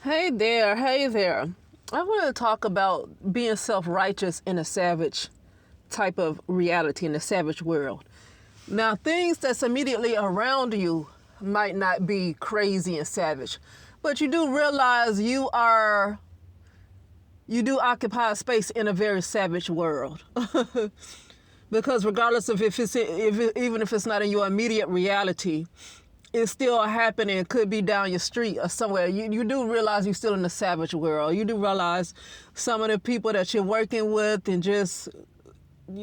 Hey there, hey there. I want to talk about being self righteous in a savage type of reality, in a savage world. Now, things that's immediately around you might not be crazy and savage, but you do realize you do occupy space in a very savage world. Because regardless of even if it's not in your immediate reality, it's still happening. It could be down your street or somewhere. You do realize you're still in the savage world. You do realize some of the people that you're working with and just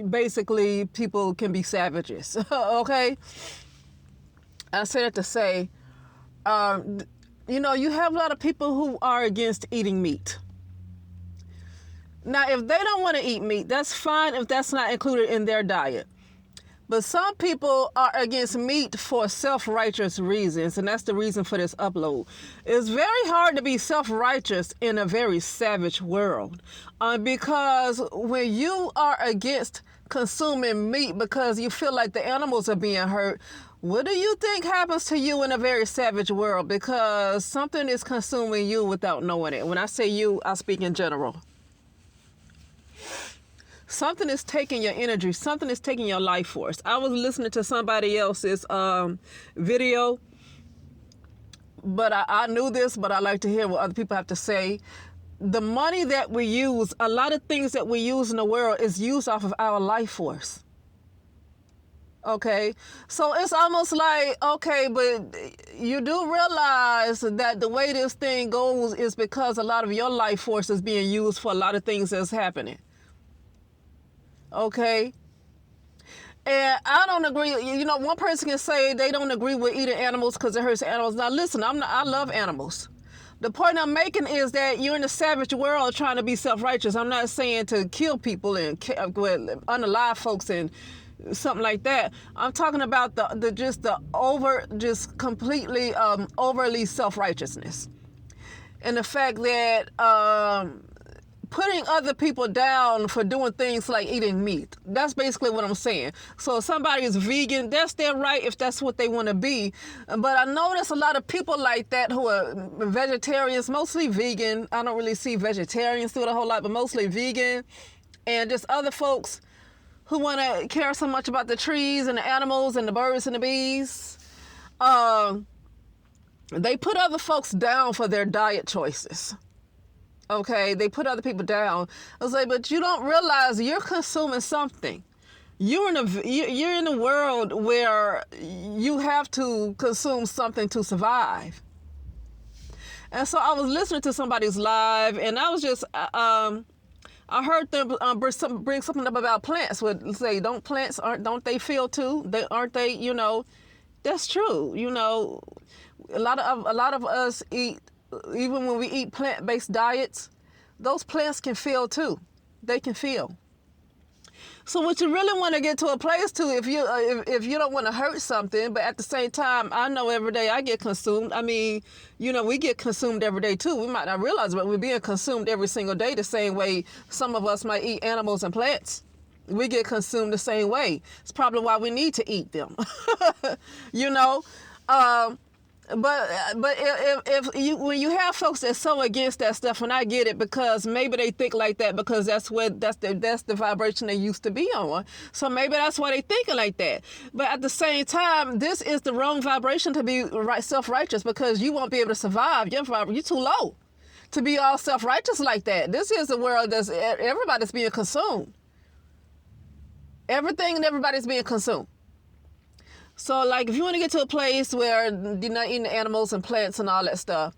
basically people can be savages. Okay? I say that to say, you have a lot of people who are against eating meat. Now, if they don't want to eat meat, that's fine if that's not included in their diet. But some people are against meat for self-righteous reasons, and that's the reason for this upload. It's very hard to be self-righteous in a very savage world, because when you are against consuming meat because you feel like the animals are being hurt, what do you think happens to you in a very savage world? Because something is consuming you without knowing it. When I say you, I speak in general. Something is taking your energy. Something is taking your life force. I was listening to somebody else's video, but I knew this, but I like to hear what other people have to say. The money that we use, a lot of things that we use in the world is used off of our life force. Okay, so it's almost like, okay, but you do realize that the way this thing goes is because a lot of your life force is being used for a lot of things that's happening. Okay. And I don't agree. One person can say they don't agree with eating animals because it hurts animals. Now, listen, I love animals. The point I'm making is that you're in a savage world trying to be self-righteous. I'm not saying to kill people and unalive folks and something like that. I'm talking about just completely overly self-righteousness, and the fact that putting other people down for doing things like eating meat. That's basically what I'm saying. So if somebody is vegan, that's their right if that's what they want to be. But I notice a lot of people like that who are vegetarians, mostly vegan. I don't really see vegetarians do it a whole lot, but mostly vegan. And just other folks who want to care so much about the trees and the animals and the birds and the bees. They put other folks down for their diet choices. Okay, they put other people down. I was like, but you don't realize you're consuming something. You're in a world where you have to consume something to survive. And so I was listening to somebody's live, and I was just, I heard them bring something up about plants. Would say, don't don't they feel too? Aren't they? That's true. A lot of us eat. Even when we eat plant-based diets, those plants can feel too. They can feel. So what you really want to get to a place to, if you don't want to hurt something, but at the same time, I know every day I get consumed. I mean, we get consumed every day too. We might not realize it, but we're being consumed every single day the same way some of us might eat animals and plants. We get consumed the same way. It's probably why we need to eat them. But when you have folks that's so against that stuff, and I get it, because maybe they think like that because that's the vibration they used to be on. So maybe that's why they thinking like that. But at the same time, this is the wrong vibration to be self-righteous, because you won't be able to survive. You're too low to be all self-righteous like that. This is a world that's everybody's being consumed. Everything and everybody's being consumed. So, like, if you want to get to a place where you're not eating animals and plants and all that stuff,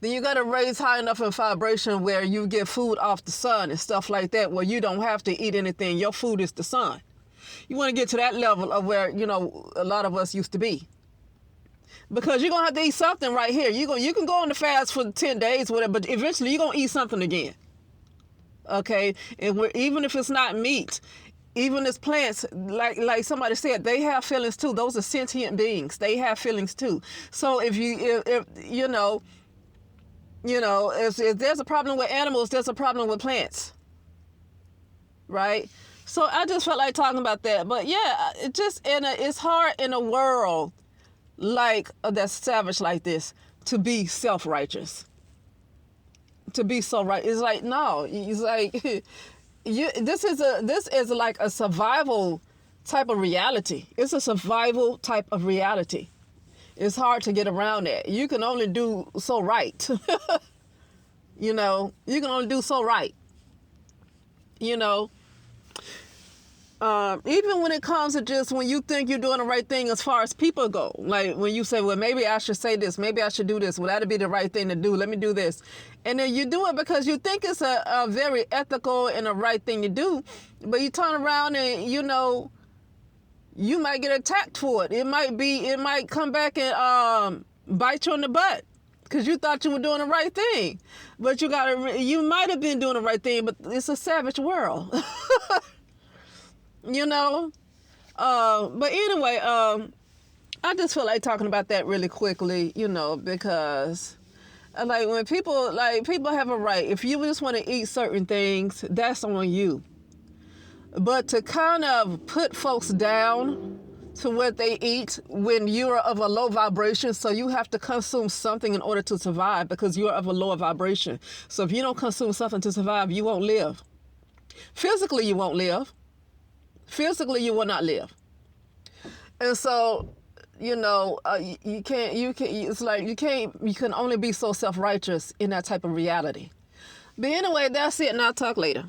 then you got to raise high enough in vibration where you get food off the sun and stuff like that, where you don't have to eat anything. Your food is the sun. You want to get to that level of where, a lot of us used to be. Because you're going to have to eat something right here. You can go on the fast for 10 days, whatever, but eventually you're going to eat something again. Okay? And even if it's not meat, even as plants, like somebody said, they have feelings too. Those are sentient beings. They have feelings too. So if there's a problem with animals, there's a problem with plants, right? So I just felt like talking about that. But yeah, it's hard in a world like that's savage like this to be self-righteous, to be so right. It's like, no, it's like this is like a survival type of reality. It's a survival type of reality. It's hard to get around that. You can only do so right. You know, you can only do so right. You know, even when it comes to just when you think you're doing the right thing as far as people go, like when you say, well, maybe I should say this, maybe I should do this, well, that'd be the right thing to do, let me do this. And then you do it because you think it's a very ethical and a right thing to do, but you turn around and, you know, you might get attacked for it. It might come back and bite you in the butt because you thought you were doing the right thing. But you might have been doing the right thing, but it's a savage world. You know? But anyway, I just feel like talking about that really quickly, you know, because like when people have a right. If you just want to eat certain things, that's on you. But to kind of put folks down to what they eat when you're of a low vibration, so you have to consume something in order to survive because you're of a lower vibration. So if you don't consume something to survive, you won't live. Physically, you won't live. Physically, you will not live. And so, you know, you can only be so self-righteous in that type of reality. But anyway, that's it, and I'll talk later.